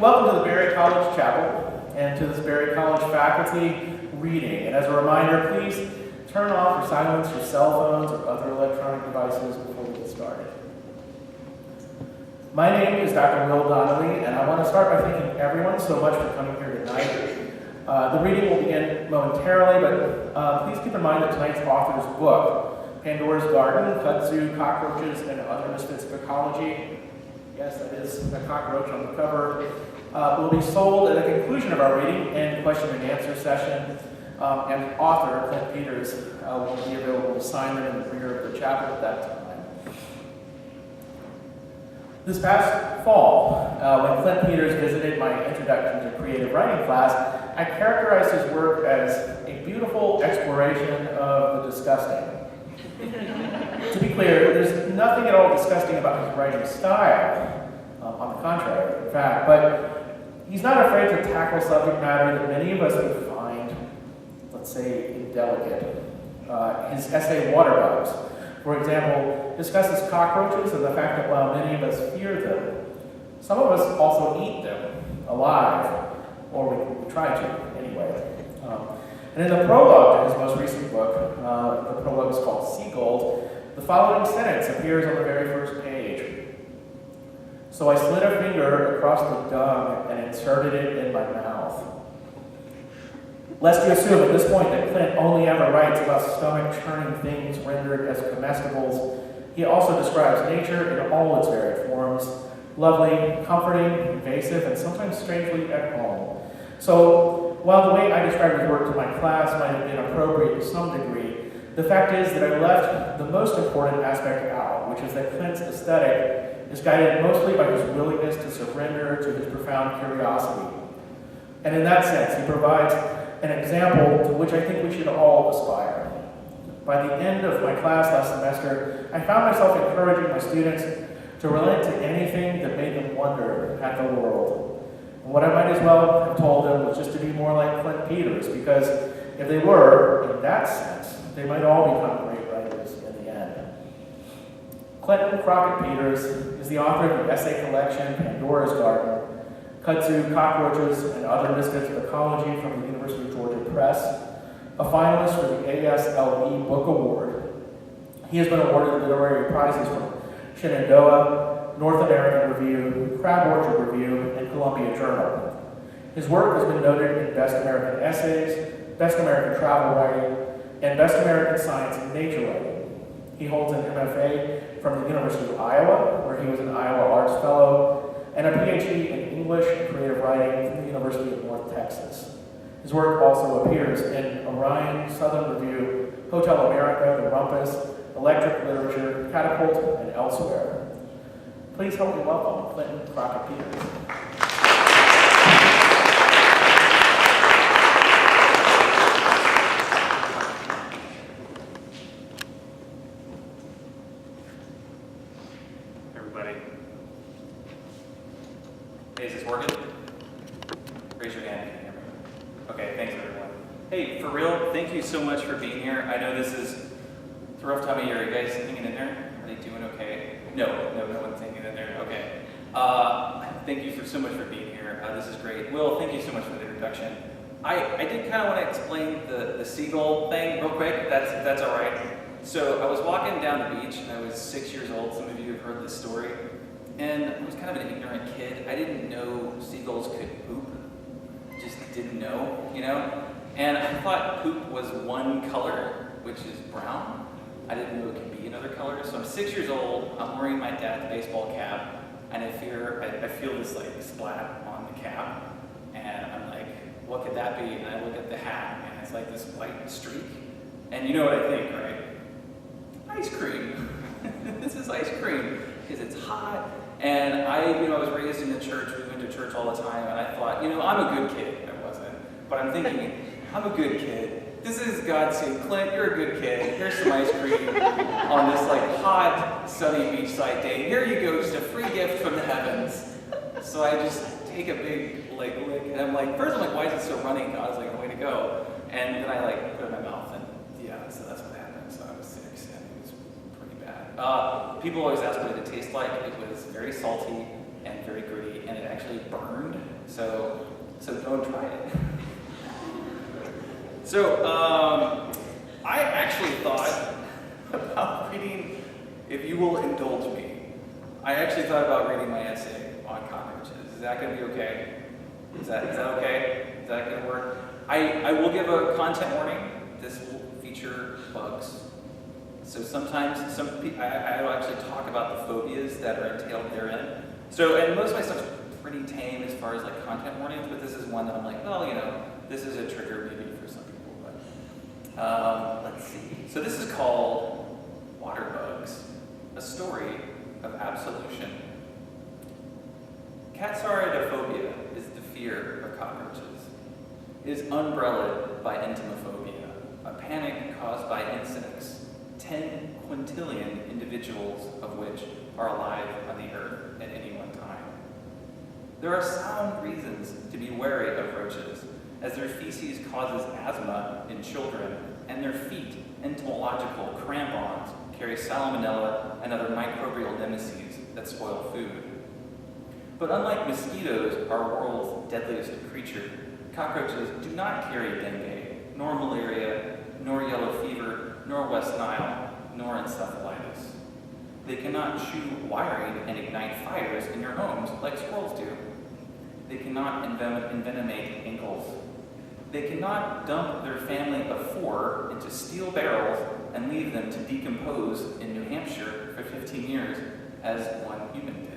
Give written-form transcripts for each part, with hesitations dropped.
Welcome to the Berry College Chapel and to this Berry College faculty reading. And as a reminder, please turn off or silence your cell phones or other electronic devices before we get started. My name is Dr. Will Donnelly, and I want to start by thanking everyone so much for coming here tonight. The reading will begin momentarily, but please keep in mind that tonight's author's book, Pandora's Garden, Kudzu, Cockroaches, and Other Misfits of Ecology, yes, that is a cockroach on the cover, will be sold at the conclusion of our reading and question and answer session. And the author, Clint Peters, will be available to sign them in the rear of the chapel at that time. This past fall, when Clint Peters visited my Introduction to Creative Writing class, I characterized his work as a beautiful exploration of the disgusting. To be clear, there's nothing at all disgusting about his writing style, on the contrary, in fact, but he's not afraid to tackle subject matter that many of us would find, let's say, indelicate. His essay, Waterbugs, for example, discusses cockroaches and the fact that while many of us fear them, some of us also eat them alive, or we try to, anyway. And in the prologue to his most recent book, the prologue is called Seagold, the following sentence appears on the very first page. So I slid a finger across the dung and inserted it in my mouth. Lest you assume at this point that Clint only ever writes about stomach-churning things rendered as comestibles, he also describes nature in all its varied forms, lovely, comforting, invasive, and sometimes strangely at home. So, while the way I described his work to my class might have been appropriate to some degree, the fact is that I left the most important aspect out, which is that Clint's aesthetic is guided mostly by his willingness to surrender to his profound curiosity. And in that sense, he provides an example to which I think we should all aspire. By the end of my class last semester, I found myself encouraging my students to relate to anything that made them wonder at the world. And what I might as well have told them was just to be more like Clint Peters, because if they were, in that sense, they might all become great writers in the end. Clinton Crocket Peters is the author of the essay collection Pandora's Garden, Kudzu, Cockroaches, and Other Misfits of Ecology from the University of Georgia Press, a finalist for the ASLE Book Award. He has been awarded literary prizes from Shenandoah, North American Review, Crab Orchard Review, and Columbia Journal. His work has been noted in Best American Essays, Best American Travel Writing, and Best American Science and Nature Writing. He holds an MFA from the University of Iowa, where he was an Iowa Arts Fellow, and a PhD in English and Creative Writing from the University of North Texas. His work also appears in Orion, Southern Review, Hotel America, The Rumpus, Electric Literature, Catapult, and elsewhere. Please help me welcome Clinton Crocket Peters. Everybody. Hey, is this working? Raise your hand if you can hear me. Okay, thanks everyone. Hey, for real, thank you so much for being here. I know this is a rough time of year. Are you guys hanging in there? Are they doing okay? No one's hanging in there. Okay. Thank you so much for being here. This is great. Will, thank you so much for the introduction. I did kind of want to explain the seagull thing real quick, if that's all right. So I was walking down the beach, and I was 6 years old. Some of you have heard this story. And I was kind of an ignorant kid. I didn't know seagulls could poop. Just didn't know, you know? And I thought poop was one color, which is brown. I didn't know it could be another color. So I'm 6 years old, I'm wearing my dad's baseball cap, and I feel this like splat on the cap, and I'm like, what could that be? And I look at the hat, and it's like this white streak. And you know what I think, right? Ice cream. This is ice cream, because it's hot. And I was raised in the church, we went to church all the time, and I thought, I'm a good kid. I wasn't. But I'm thinking, I'm a good kid. This is God saying, Clint, you're a good kid. Here's some ice cream on this like hot, sunny beachside day. Here you go, just a free gift from the heavens. So I just take a big lick, and I'm like, first I'm like, why is it so runny? And I was like, way to go. And then I like put it in my mouth, and yeah, so that's what happened. So I was 6, and it was pretty bad. People always ask what it tastes like. It was very salty, and very gritty, and it actually burned, so don't try it. So, I actually thought about reading, if you will indulge me, I actually thought about reading my essay on cockroaches. Is that going to be okay? Is that okay? Is that going to work? I will give a content warning. This will feature bugs. So sometimes I will actually talk about the phobias that are entailed therein. So, and most of my stuff's pretty tame as far as like content warnings, but this is one that I'm like, well, you know, this is a trigger maybe for some people. But let's see. So this is called Water Bugs, a story of absolution. Catsauroidophobia is the fear of cockroaches. It is umbrellaed by entomophobia, a panic caused by insects, 10 quintillion individuals of which are alive on the earth at any one time. There are sound reasons to be wary of roaches, as their feces causes asthma in children, and their feet, entomological crampons, carry salmonella and other microbial nemesis that spoil food. But unlike mosquitoes, our world's deadliest creature, cockroaches do not carry dengue, nor malaria, nor yellow fever, nor West Nile, nor encephalitis. They cannot chew wiring and ignite fires in your homes like squirrels do. They cannot envenomate ankles. They cannot dump their family of 4 into steel barrels and leave them to decompose in New Hampshire for 15 years, as one human did.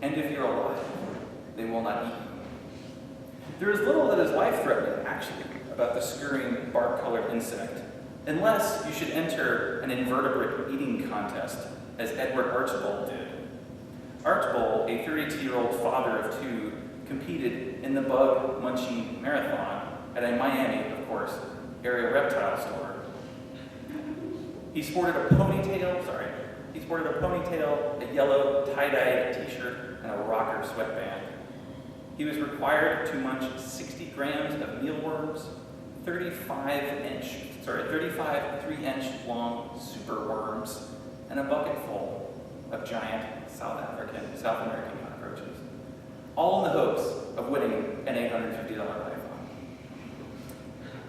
And if you're alive, they will not eat you. There is little that is life-threatening, actually, about the scurrying, bark-colored insect, unless you should enter an invertebrate eating contest, as Edward Archibald did. Archibald, a 32-year-old father of 2, competed in the bug munching marathon at a Miami, of course, area reptile store. He sported a ponytail, a yellow tie-dyed t-shirt, and a rocker sweatband. He was required to munch 60 grams of mealworms, 35 3-inch long superworms, and a bucketful of giant South American cockroaches, all in the hopes of winning an $850 lifeline.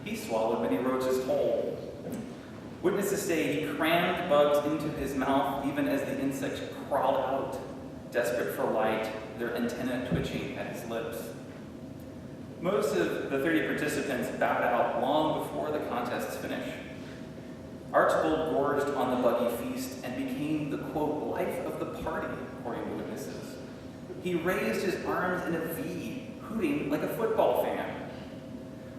He swallowed many roaches whole. Witnesses say he crammed bugs into his mouth even as the insects crawled out, desperate for light, their antennae twitching at his lips. Most of the 30 participants bowed out long before the contest's finish. Archibald gorged on the buggy feast and became the, quote, life of the party, according to witnesses. He raised his arms in a V, hooting like a football fan.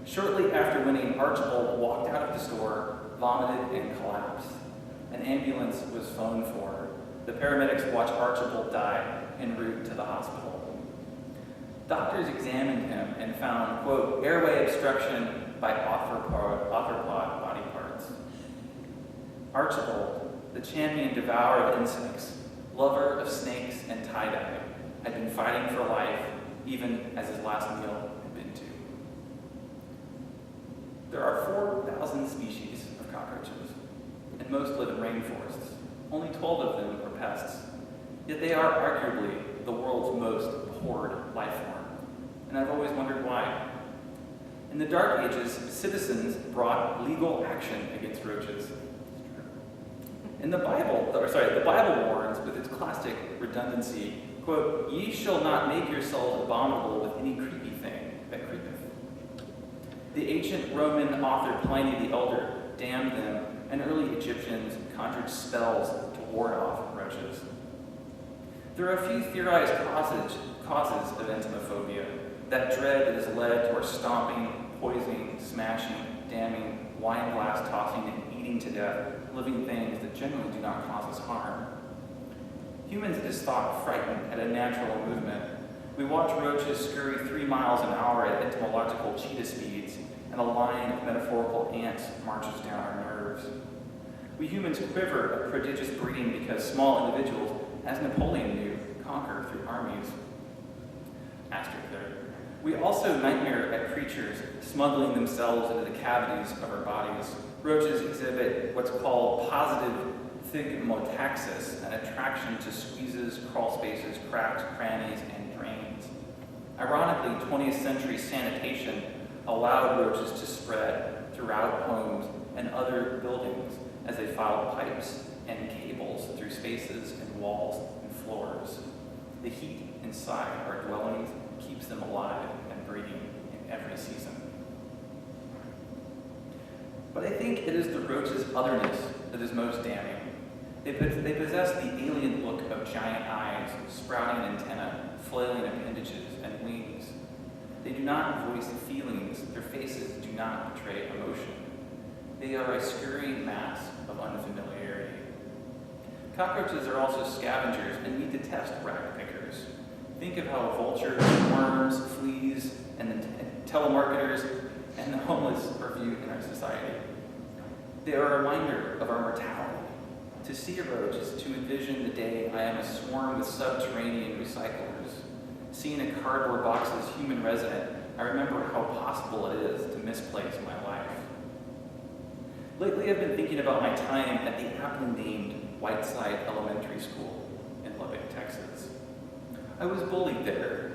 Shortly after winning, Archibald walked out of the store, vomited, and collapsed. An ambulance was phoned for. The paramedics watched Archibald die en route to the hospital. Doctors examined him and found, quote, airway obstruction by arthropod body parts. Archibald, the champion devourer of insects, lover of snakes and tie-dye, had been fighting for life even as his last meal had been too. There are 4,000 species of cockroaches, and most live in rainforests. Only 12 of them are pests, yet they are arguably the world's most abhorred life form. And I've always wondered why. In the Dark Ages, citizens brought legal action against roaches. In the Bible warns with its classic redundancy, quote, ye shall not make yourselves abominable with any creepy thing that creepeth. The ancient Roman author Pliny the Elder damned them, and early Egyptians conjured spells to ward off roaches. There are a few theorized causes of entomophobia, that dread that has led to our stomping, poisoning, smashing, damning, wine glass tossing, and eating to death living things that generally do not cause us harm. Humans at this thought frightened at a natural movement. We watch roaches scurry 3 miles an hour at entomological cheetah speeds, and a line of metaphorical ants marches down our nerves. We humans quiver at prodigious breeding because small individuals, as Napoleon knew, conquer through armies. Asterisk there. We also nightmare at creatures smuggling themselves into the cavities of our bodies. Roaches exhibit what's called positive thigmotaxis, an attraction to squeezes, crawl spaces, cracks, crannies, and drains. Ironically, 20th century sanitation allowed roaches to spread throughout homes and other buildings as they filed pipes and cables through spaces and walls and floors. The heat inside our dwellings keeps them alive and breeding in every season. But I think it is the roach's otherness that is most damning. They possess the alien look of giant eyes, sprouting antennae, flailing appendages, and wings. They do not voice feelings. Their faces do not betray emotion. They are a scurrying mass of unfamiliarity. Cockroaches are also scavengers and we detest rag pickers. Think of how vultures, worms, fleas, and the telemarketers and the homeless are viewed in our society. They are a reminder of our mortality. To see a roach is to envision the day I am a swarm with subterranean recyclers. Seeing a cardboard box's human resident, I remember how possible it is to misplace my life. Lately, I've been thinking about my time at the aptly named Whiteside Elementary School in Lubbock, Texas. I was bullied there.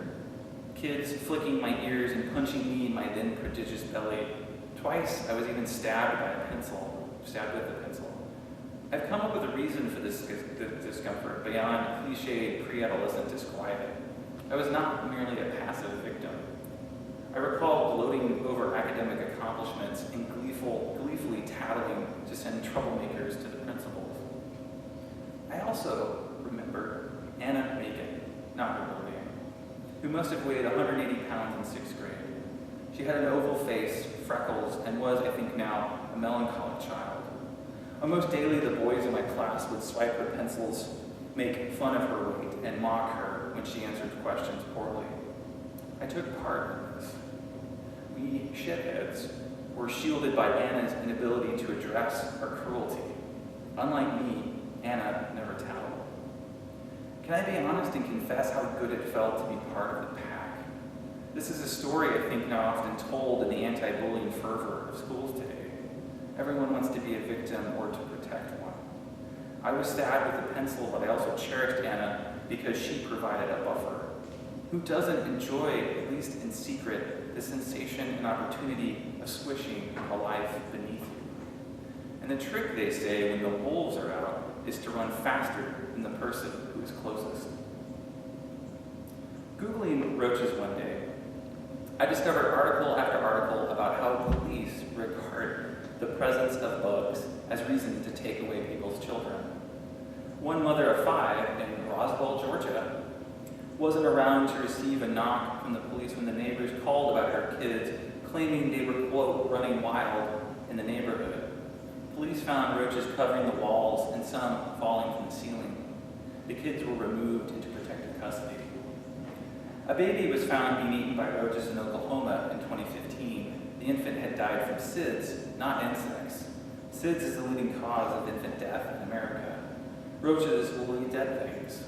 Kids flicking my ears and punching me in my then prodigious belly. Twice, I was even stabbed with a pencil. I've come up with a reason for this discomfort beyond cliched pre-adolescent disquiet. I was not merely a passive victim. I recall gloating over academic accomplishments and gleefully tattling to send troublemakers to the principals. I also remember Anna Macon, not her real name, who must have weighed 180 pounds in 6th grade. She had an oval face, freckles, and was, I think now, a melancholic child. Almost daily, the boys in my class would swipe her pencils, make fun of her weight, and mock her when she answered questions poorly. I took part in this. We shitheads were shielded by Anna's inability to address her cruelty. Unlike me, Anna never tattled. Can I be honest and confess how good it felt to be part of the pack? This is a story I think now often told in the anti-bullying fervor of schools today. Everyone wants to be a victim or to protect one. I was stabbed with a pencil, but I also cherished Anna because she provided a buffer. Who doesn't enjoy, at least in secret, the sensation and opportunity of squishing a life beneath you? And the trick, they say, when the wolves are out, is to run faster than the person who is closest. Googling roaches one day, I discovered article after article about how police regard the presence of bugs as reason to take away people's children. One mother of 5 in Roswell, Georgia, wasn't around to receive a knock from the police when the neighbors called about her kids, claiming they were, quote, running wild in the neighborhood. Police found roaches covering the walls and some falling from the ceiling. The kids were removed into protective custody. A baby was found being eaten by roaches in Oklahoma in 2015. The infant had died from SIDS, not insects. SIDS is the leading cause of infant death in America. Roaches will eat dead things.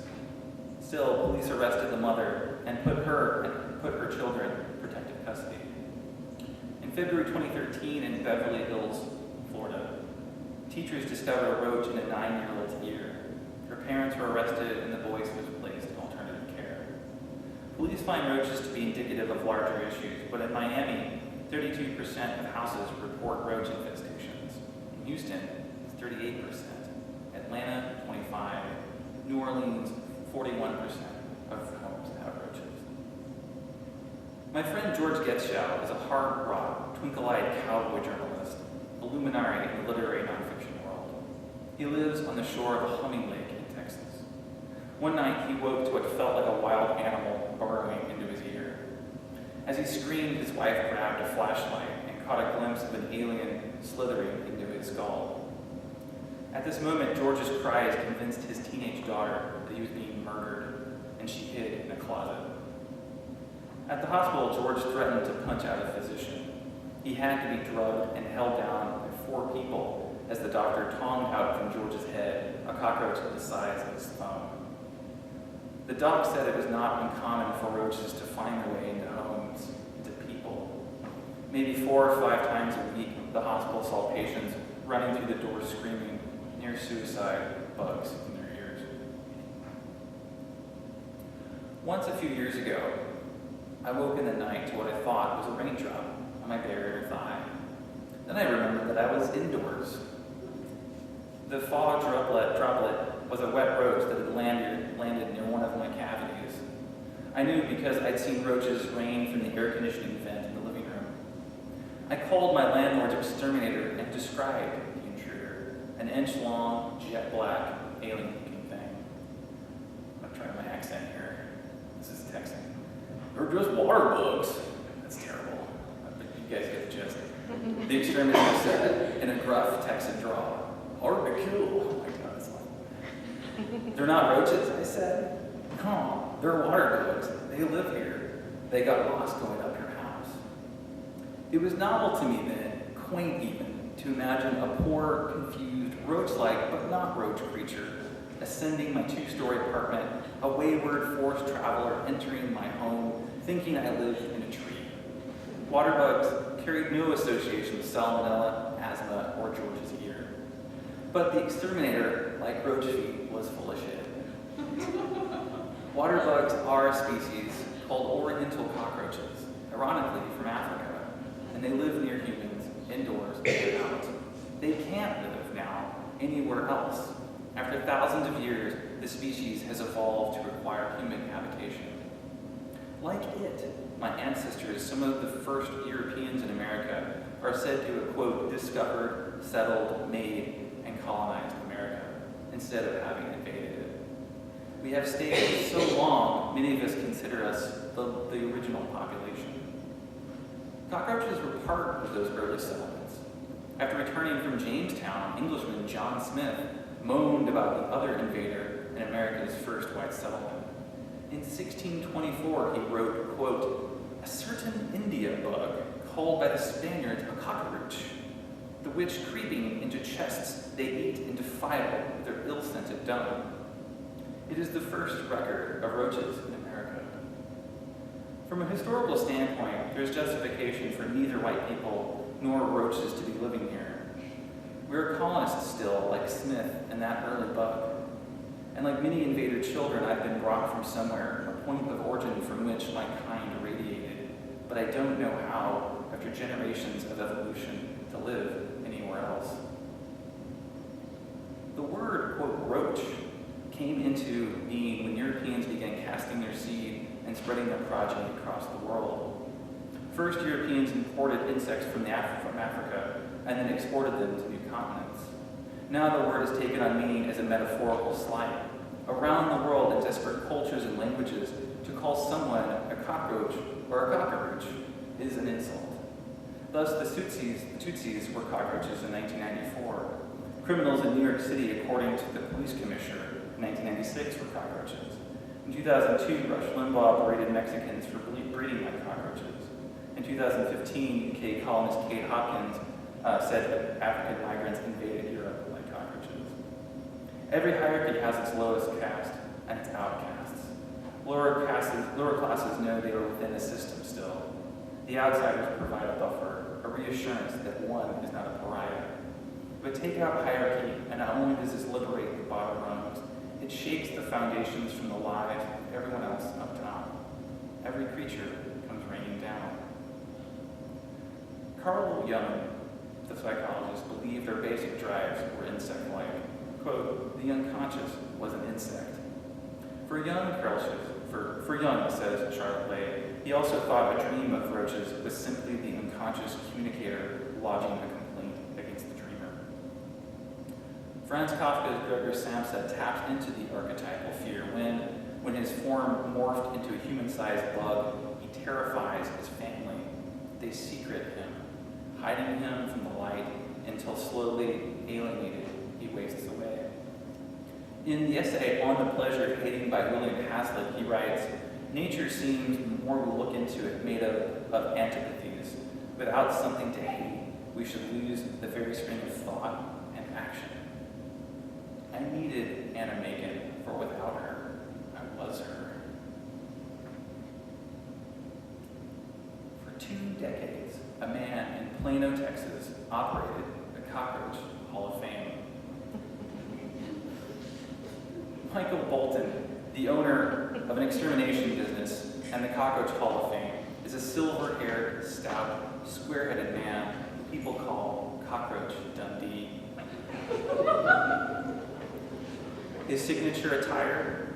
Still, police arrested the mother and put her children in protective custody. In February 2013 in Beverly Hills, Florida, teachers discovered a roach in a 9-year-old's ear. Her parents were arrested and the boy was placed in alternative care. Police find roaches to be indicative of larger issues, but in Miami, 32% of houses report roach infestations. In Houston, it's 38%. Atlanta, 25%. New Orleans, 41% of homes have roaches. My friend George Getzschow is a hard rock, twinkle-eyed cowboy journalist, a luminary in the literary nonfiction world. He lives on the shore of a humming lake in Texas. One night, he woke to what felt like a wild animal burrowing into his ear. As he screamed, his wife grabbed a flashlight and caught a glimpse of an alien slithering into his skull. At this moment, George's cries convinced his teenage daughter that he was being murdered, and she hid in a closet. At the hospital, George threatened to punch out a physician. He had to be drugged and held down by 4 people as the doctor tongued out from George's head a cockroach the size of his thumb. The doc said it was not uncommon for roaches to find their way into homes, into people. Maybe 4 or 5 times a week, the hospital saw patients running through the door screaming, near suicide, bugs in their ears. Once a few years ago, I woke in the night to what I thought was a raindrop on my bare thigh. Then I remembered that I was indoors. The fog droplet was a wet roach that had landed near one of my cavities. I knew because I'd seen roaches rain from the air conditioning vent in the living room. I called my landlord's exterminator and described the intruder, an inch-long, jet-black, alien-looking thing. I'm going to try my accent here. This is Texan. They're just water bugs. That's terrible. But you guys get the gist. The exterminator said in a gruff Texan drawl, "Hard to kill." Oh my God, that's awful. "They're not roaches," I said. "No, they're water bugs. They live here. They got lost going up your house." It was novel to me then, quaint even, to imagine a poor, confused, roach-like but not roach creature ascending my two-story apartment, a wayward, forced traveler entering my home, thinking I lived in a tree. Water bugs carried no association with salmonella, asthma, or George's ear. But the exterminator, like roach feet, was full of shit. Water bugs are a species called oriental cockroaches, ironically from Africa, and they live near humans, indoors and out. They can't live now anywhere else. After thousands of years, the species has evolved to require human habitation. Like it, my ancestors, some of the first Europeans in America, are said to have, quote, discovered, settled, made, and colonized America, instead of having invaded it. We have stayed so long, many of us consider us the original population. Cockroaches were part of those early settlements. After returning from Jamestown, Englishman John Smith moaned about the other invader in America's first white settlement. In 1624, he wrote, quote, "A certain India bug, called by the Spaniards a cockroach, the which creeping into chests they eat and defile with their ill-scented dung." It is the first record of roaches in America. From a historical standpoint, there's justification for neither white people nor roaches to be living here. We're colonists still, like Smith and that early bug. And like many invader children, I've been brought from somewhere, a point of origin from which my kind radiated, but I don't know how, after generations of evolution, to live anywhere else. The word, quote, roach, came into being when Europeans began casting their seed and spreading their progeny across the world. First, Europeans imported insects from Africa and then exported them to new continents. Now the word has taken on meaning as a metaphorical slight. Around the world, in desperate cultures and languages, to call someone a cockroach or a cockroach is an insult. Thus, the Tutsis were cockroaches in 1994. Criminals in New York City, according to the police commissioner, in 1996 were cockroaches. In 2002, Rush Limbaugh berated Mexicans for breeding like cockroaches. In 2015, UK columnist Kate Hopkins said that African migrants invaded Europe like cockroaches. Every hierarchy has its lowest caste and its outcasts. Lower classes know they are within the system still. The outsiders provide a buffer, a reassurance that one is not a pariah. But take out hierarchy, and not only does this liberate the bottom rungs, it shakes the foundations from the lives of everyone else up top. Every creature comes raining down. Carl Jung, the psychologist, believed our basic drives were insect-like. Quote, "The unconscious was an insect." For Jung, says Charlotte Lay, he also thought a dream of roaches was simply the unconscious communicator lodging a complaint against the dreamer. Franz Kafka's Gregor Samsa tapped into the archetypal fear when his form morphed into a human-sized bug, he terrifies his family. They secret him, hiding him from the light until slowly, alienated, he wastes away. In the essay On the Pleasure of Hating by William Hazlitt, he writes, "Nature seems, the more we look into it, made up of antipathies. Without something to hate, we should lose the very spring of thought and action." I needed Anna Macon, for without her, I was her. For 2 decades, a man in Plano, Texas, operated the Cockroach Hall of Fame. Michael Bolton, the owner of an extermination business and the Cockroach Hall of Fame, is a silver-haired, stout, square-headed man who people call Cockroach Dundee. His signature attire,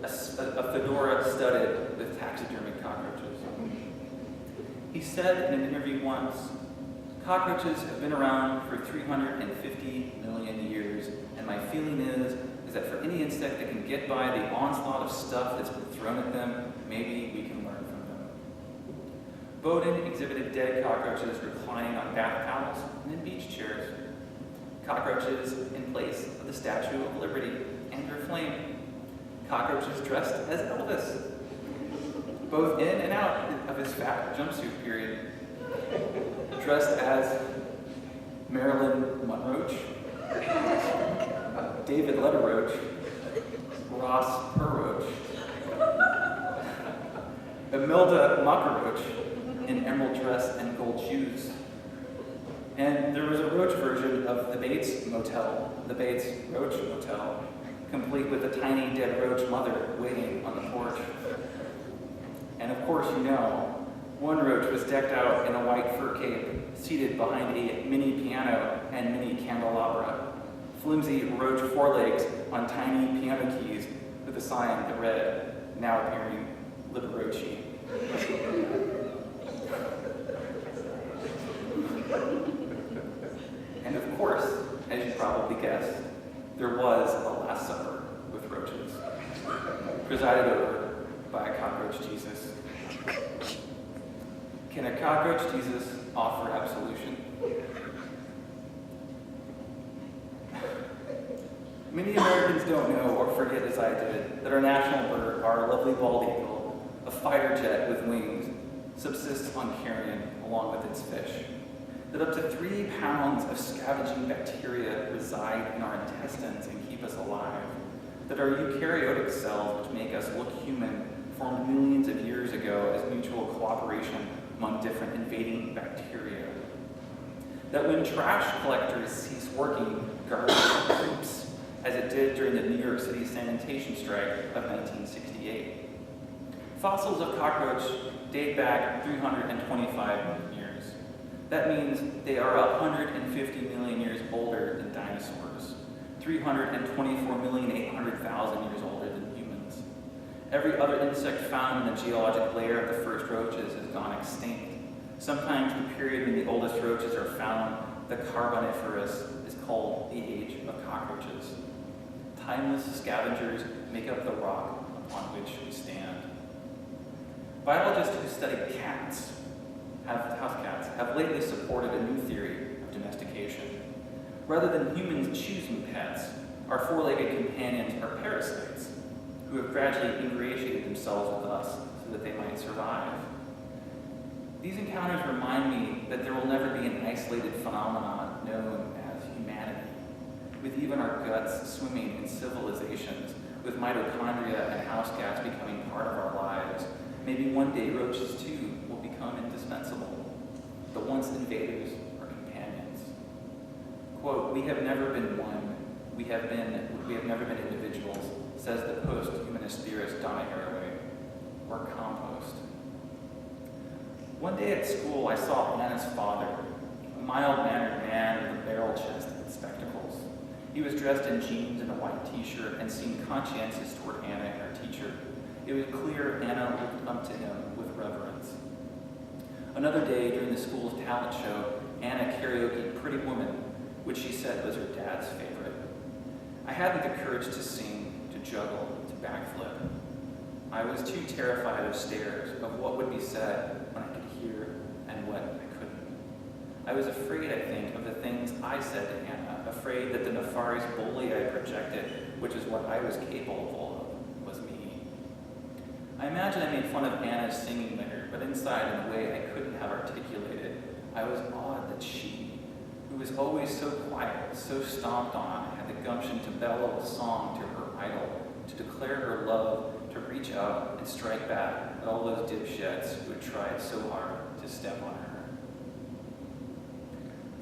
a fedora studded with taxidermied cockroaches. He said in an interview once, "Cockroaches have been around for 350 million years, and my feeling is that for any insect that can get by the onslaught of stuff that's been thrown at them, maybe we can learn from them." Bowden exhibited dead cockroaches reclining on bath towels and in beach chairs. Cockroaches in place of the Statue of Liberty and her flame. Cockroaches dressed as Elvis, both in and out of his fat jumpsuit period. Dressed as Marilyn Monroe, David Letterroach, Ross Perroach, Imelda Mockeroach in emerald dress and gold shoes. And there was a roach version of the Bates Motel, the Bates Roach Motel, complete with a tiny dead roach mother waiting on the porch. And of course, you know, one roach was decked out in a white fur cape, seated behind a mini piano and mini candelabra. Flimsy roach forelegs on tiny piano keys with a sign that read, "Now appearing Liberace." And of course, as you probably guessed, there was a Last Supper with roaches, presided over by a cockroach Jesus. Can a cockroach Jesus offer absolution? Many Americans don't know, or forget as I did, that our national bird, our lovely bald eagle, a fighter jet with wings, subsists on carrion along with its fish. That up to 3 pounds of scavenging bacteria reside in our intestines and keep us alive. That our eukaryotic cells, which make us look human, formed millions of years ago as mutual cooperation among different invading bacteria. That when trash collectors cease working, garbage creeps, as it did during the New York City sanitation strike of 1968. Fossils of cockroach date back 325 million years. That means they are 150 million years older than dinosaurs, 324,800,000 years older than humans. Every other insect found in the geologic layer of the first roaches has gone extinct. Sometimes the period when the oldest roaches are found, the Carboniferous, is called the age of cockroaches. Timeless scavengers make up the rock upon which we stand. Biologists who study cats, house cats, have lately supported a new theory of domestication. Rather than humans choosing pets, our four-legged companions are parasites who have gradually ingratiated themselves with us so that they might survive. These encounters remind me that there will never be an isolated phenomenon known as humanity, with even our guts swimming in civilizations, with mitochondria and house cats becoming part of our lives. Maybe one day roaches too will become indispensable. The once invaders are companions. Quote, "We have never been one. We have never been individuals," says the post-humanist theorist Donna Haraway, or compost. One day at school, I saw Anna's father, a mild-mannered man with a barrel chest and spectacles. He was dressed in jeans and a white t-shirt and seemed conscientious toward Anna and her teacher. It was clear Anna looked up to him with reverence. Another day, during the school's talent show, Anna karaoke'd Pretty Woman, which she said was her dad's favorite. I hadn't the courage to sing, to juggle, to backflip. I was too terrified of stares, of what would be said when I could hear and what I couldn't. I was afraid, I think, of the things I said to Anna, afraid that the nefarious bully I projected, which is what I was capable of, was me. I imagine I made fun of Anna's singing later, but inside, in a way I couldn't have articulated, I was awed that she, who was always so quiet, so stomped on, had the gumption to bellow a song to her idol, to declare her love, to reach out and strike back at all those dipshits who had tried so hard to step on her.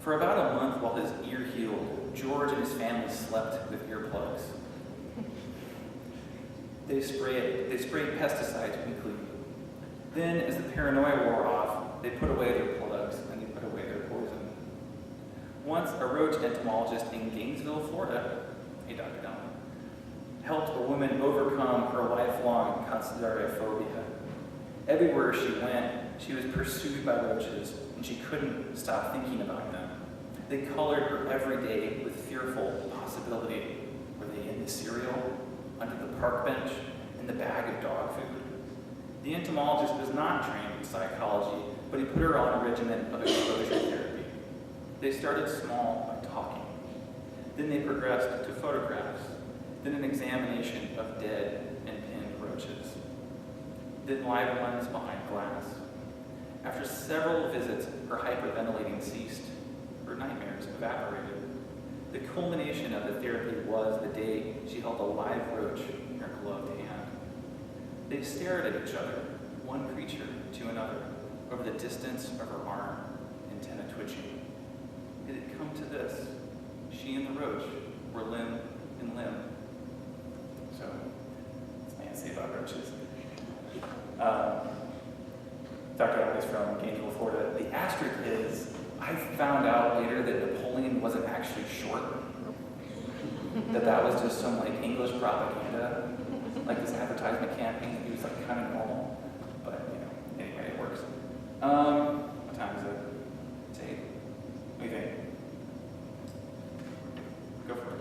For about a month while his ear healed, George and his family slept with earplugs. They sprayed pesticides weekly. Then, as the paranoia wore off, they put away their plugs and they put away their poison. Once, a roach entomologist in Gainesville, Florida, hey Dr. Don, helped a woman overcome her lifelong phobia. Everywhere she went, she was pursued by roaches, and she couldn't stop thinking about them. They colored her every day with fearful possibility. Were they in the cereal, under the park bench, in the bag of dog food? The entomologist was not trained in psychology, but he put her on a regimen of exposure therapy. They started small by talking. Then they progressed to photographs, then an examination of dead and pinned roaches, then live ones behind glass. After several visits, her hyperventilating ceased. Her nightmares evaporated. The culmination of the therapy was the day she held a live roach in her gloved hand. They stared at each other, one creature to another, over the distance of her arm, antenna twitching. It had come to this. She and the roach were limb in limb. So, that's my essay about roaches. Dr. Allen is from Gainesville, Florida. The asterisk is, I found out later that Napoleon wasn't actually short. that was just some like English propaganda, like this advertisement campaign. He was like kind of normal, but anyway, it works. What time is it? It's 8. What do you think? Go for it.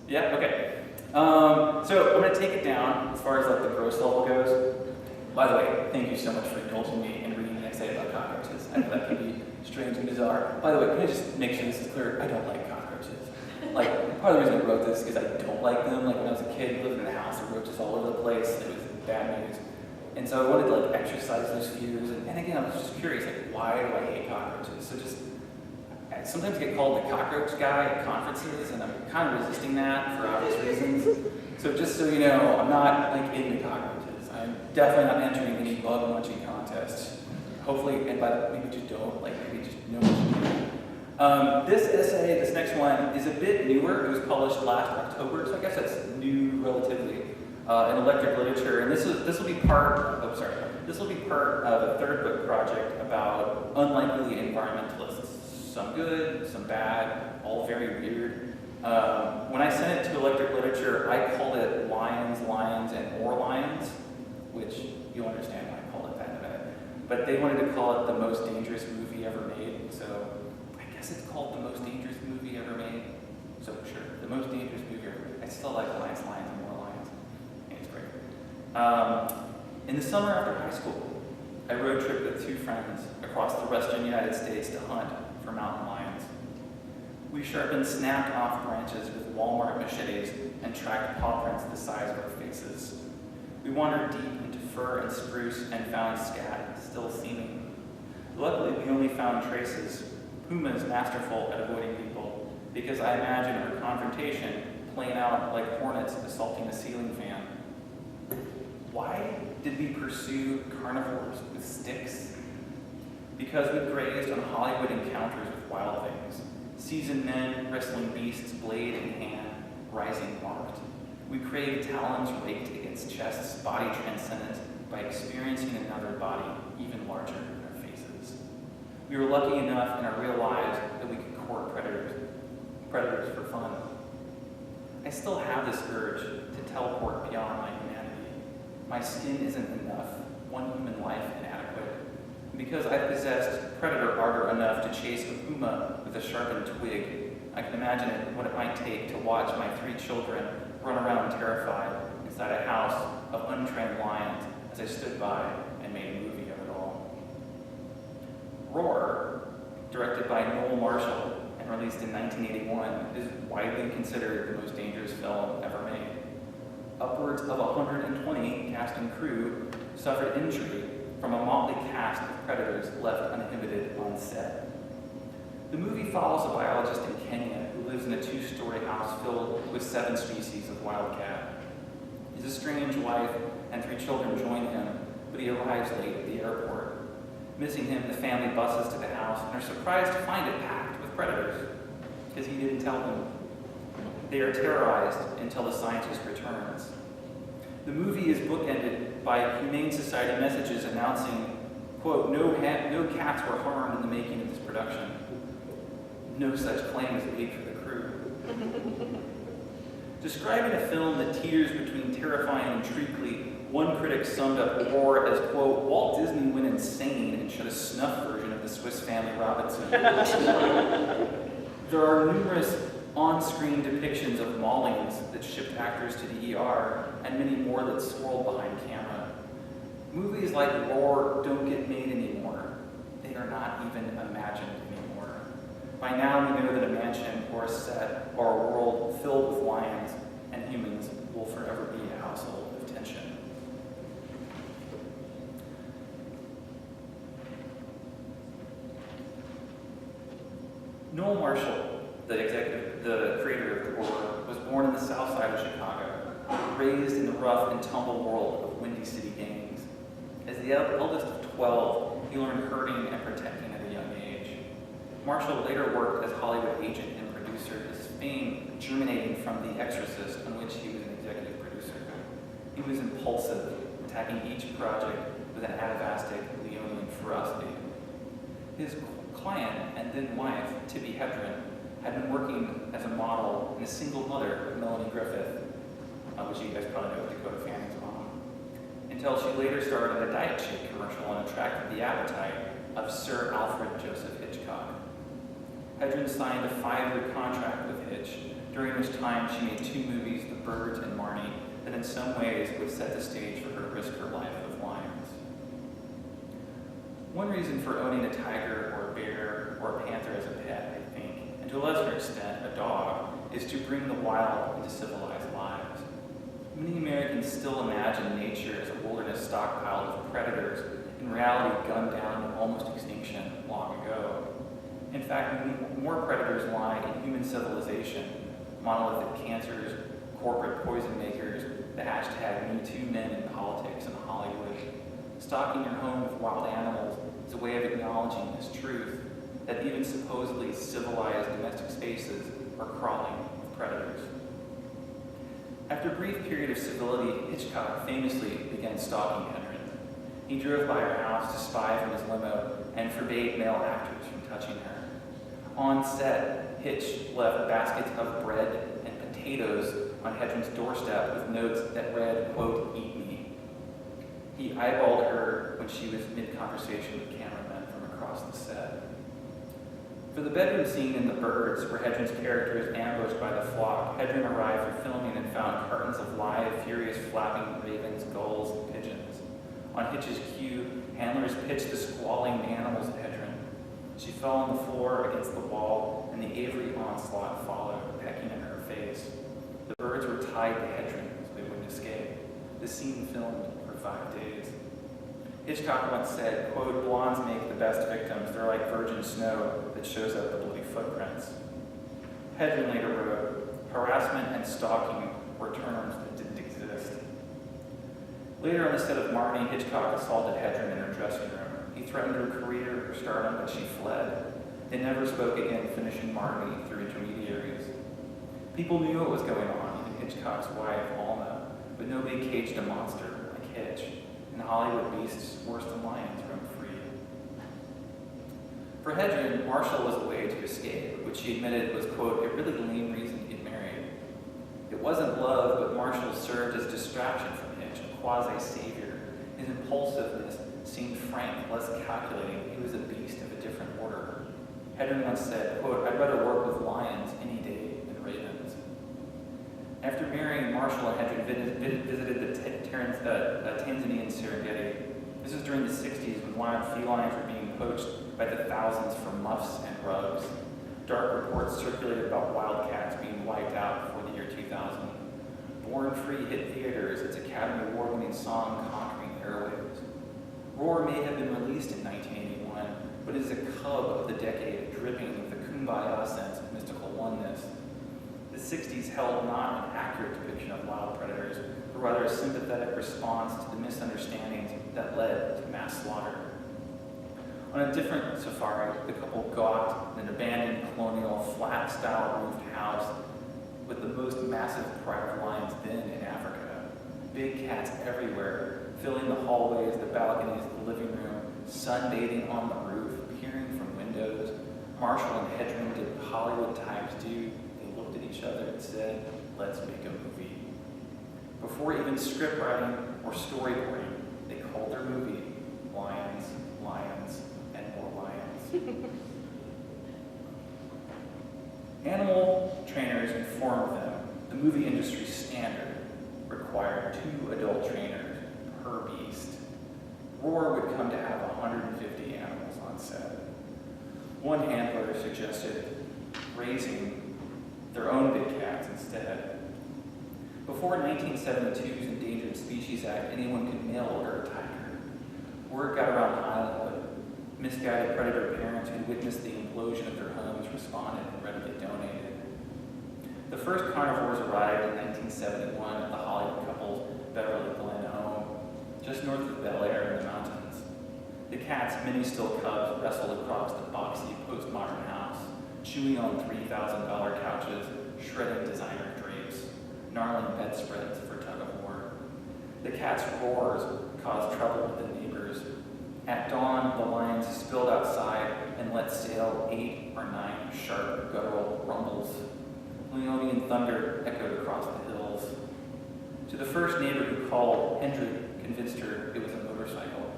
Yeah. Okay. So I'm going to take it down as far as like the gross level goes. By the way, thank you so much for indulging me in reading an essay about cockroaches. I know that can be strange and bizarre. By the way, can I just make sure this is clear? I don't like cockroaches. Like, part of the reason I wrote this is I don't like them. Like, when I was a kid, living in a house with roaches all over the place, it was bad news. And so I wanted to, like, exercise those fears. And again, I was just curious, like, why do I hate cockroaches? So I sometimes get called the cockroach guy at conferences, and I'm kind of resisting that for obvious reasons. So just so you know, I'm not, like, into cockroaches. I'm definitely not entering any bug munching contests. Hopefully, and by maybe just don't, like maybe just know what you do. This essay, this next one, is a bit newer. It was published last October, so I guess that's new relatively in electric literature. And this will be part. This will be part of a third book project about unlikely environmentalists. Some good, some bad, all very weird. When I sent it to electric literature, I called it Lions, Lions, and More Lions, which you'll understand why I called it that in a minute. But they wanted to call it the most dangerous movie ever made, so I guess it's called the most dangerous movie ever made. So sure, the most dangerous movie ever made. I still like Lions, Lions, and More Lions. And it's great. In the summer after high school, I road tripped with 2 friends across the western United States to hunt for mountain lions. We sharpened snapped off branches with Walmart machetes and tracked paw prints the size of our faces. We wandered deep into fir and spruce and found scat still seeming. Luckily, we only found traces. Puma is masterful at avoiding people, because I imagine her confrontation playing out like hornets assaulting a ceiling fan. Why did we pursue carnivores with sticks? Because we grazed on Hollywood encounters with wild things. Seasoned men wrestling beasts blade in hand, rising marked. We craved talons raked against chests, body transcendent by experiencing another body even larger than our faces. We were lucky enough in our real lives that we could court predators for fun. I still have this urge to teleport beyond my humanity. My skin isn't enough, one human life inadequate. Because I possessed predator ardor enough to chase a puma with a sharpened twig, I can imagine what it might take to watch my 3 children run around terrified inside a house of untrained lions as I stood by and made a movie of it all. Roar, directed by Noel Marshall and released in 1981, is widely considered the most dangerous film ever made. Upwards of 120 cast and crew suffered injury from a motley cast of predators left uninhibited on set. The movie follows a biologist in Kenya who lives in a 2-story house filled with 7 species of wildcat. His estranged wife and 3 children join him, but he arrives late at the airport. Missing him, the family buses to the house and are surprised to find it packed with predators, because he didn't tell them. They are terrorized until the scientist returns. The movie is bookended by Humane Society messages announcing, quote, no cats were harmed in the making of this production. No such claim is made for the crew. Describing a film that teeters between terrifying and treacly, one critic summed up Roar as, quote, Walt Disney went insane and shot a snuff version of the Swiss Family Robinson. There are numerous on-screen depictions of maulings that shipped actors to the ER, and many more that swirl behind camera. Movies like Roar don't get made anymore. They are not even imagined anymore. By now we know that a mansion or a set or a world filled with lions and humans will forever be a household of tension. Noel Marshall, the creator of the Roar, was born in the south side of Chicago, raised in the rough and tumble world of Windy City gangs. As the eldest of 12, he learned herding and protecting at a young age. Marshall later worked as Hollywood agent and producer, his fame germinating from The Exorcist, on which he was an executive producer. He was impulsive, attacking each project with an atavistic Leonian ferocity. His client and then wife, Tibby Hedren, had been working as a model and a single mother, Melanie Griffith, which you guys probably know Dakota Fanning's mom, until she later starred in a diet shake commercial and attracted the appetite of Sir Alfred Joseph Hitchcock. Hedren signed a 5-year contract with Hitch, during which time she made 2 movies, The Birds and Marnie, that in some ways would set the stage for her to risk her life with lions. One reason for owning a tiger or a bear or a panther as a pet, I think, and to a lesser extent a dog, is to bring the wild into civilized lives. Many Americans still imagine nature as a wilderness stockpile of predators, in reality gunned down to almost extinction long ago. In fact, more predators lie in human civilization, monolithic cancers, corporate poison makers, the hashtag #MeTooMen in politics and Hollywood. Stocking your home with wild animals is a way of acknowledging this truth, that even supposedly civilized domestic spaces are crawling with predators. After a brief period of civility, Hitchcock famously began stalking Hedren. He drove by her house to spy from his limo and forbade male actors from touching her. On set, Hitch left baskets of bread and potatoes on Hedren's doorstep with notes that read, quote, "Eat me." He eyeballed her when she was mid-conversation with cameramen from across the set. For the bedroom scene in The Birds, where Hedren's character is ambushed by the flock, Hedren arrived for filming and found cartons of live, furious, flapping ravens, gulls, and pigeons. On Hitch's cue, handlers pitched the squalling animals at Hedren. She fell on the floor against the wall, and the Avery onslaught followed, pecking in her face. The birds were tied to Hedren so they wouldn't escape. The scene filmed for 5 days. Hitchcock once said, quote, "Blondes make the best victims. They're like virgin snow that shows up the bloody footprints." Hedren later wrote, "Harassment and stalking were terms that didn't exist." Later on the set of Marnie, Hitchcock assaulted Hedren in her dressing room. He threatened her career, her stardom, but she fled. They never spoke again, finishing Marnie through intermediaries. People knew what was going on, even Hitchcock's wife, Alma, but nobody caged a monster like Hitch. And Hollywood beasts worse than lions roam free. For Hedren, Marshall was a way to escape, which she admitted was, quote, "a really lame reason to get married." It wasn't love, but Marshall served as distraction from Hitch, a quasi-savior. His impulsiveness seemed frank, less calculating. He was a beast of a different order. Hedren once said, quote, "I'd rather work with lions any day than ravens." After marrying, Marshall and Hedren visited the Tanzanian Serengeti. This was during the 60s when wild felines were being poached by the thousands for muffs and rugs. Dark reports circulated about wildcats being wiped out before the year 2000. Born Free hit theaters, its Academy Award-winning song conquering airwaves. Roar may have been released in 1981, but it is a cub of the decade, dripping with the kumbaya sense of mystical oneness. The 60s held not an accurate depiction of wild predators, but rather a sympathetic response to the misunderstandings that led to mass slaughter. On a different safari, the couple gawked at an abandoned colonial flat-style roofed house with the most massive pride of lions then in Africa. Big cats everywhere, filling the hallways, the balconies, the living room, sunbathing on the roof, peering from windows. Marshall and Hedren did what Hollywood types do. They looked at each other and said, "Let's make a movie." Before even script writing or storyboarding, they called their movie Lions, Lions, and More Lions. Animal trainers informed them the movie industry standard required 2 adult trainers per beast. Roar would come to have 150 animals on set. One handler suggested raising their own big cats instead. Before 1972's Endangered Species Act, anyone could mail order a tiger. Word got around Highland, but misguided predator parents who witnessed the implosion of their homes responded and readily donated. The first carnivores arrived in 1971 at the Hollywood couple's Beverly Glen home, just north of Bel Air in the mountains. The cats, many still cubs, wrestled across the boxy postmodern house, chewing on $3,000 couches, shredding designer drapes, gnarling bedspreads for tug-of-war. The cats' roars caused trouble with the neighbors. At dawn, the lions spilled outside and let sail 8 or 9 sharp guttural rumbles. Leonian thunder echoed across the hills. To the first neighbor who called, Hendrik convinced her it was a motorcycle.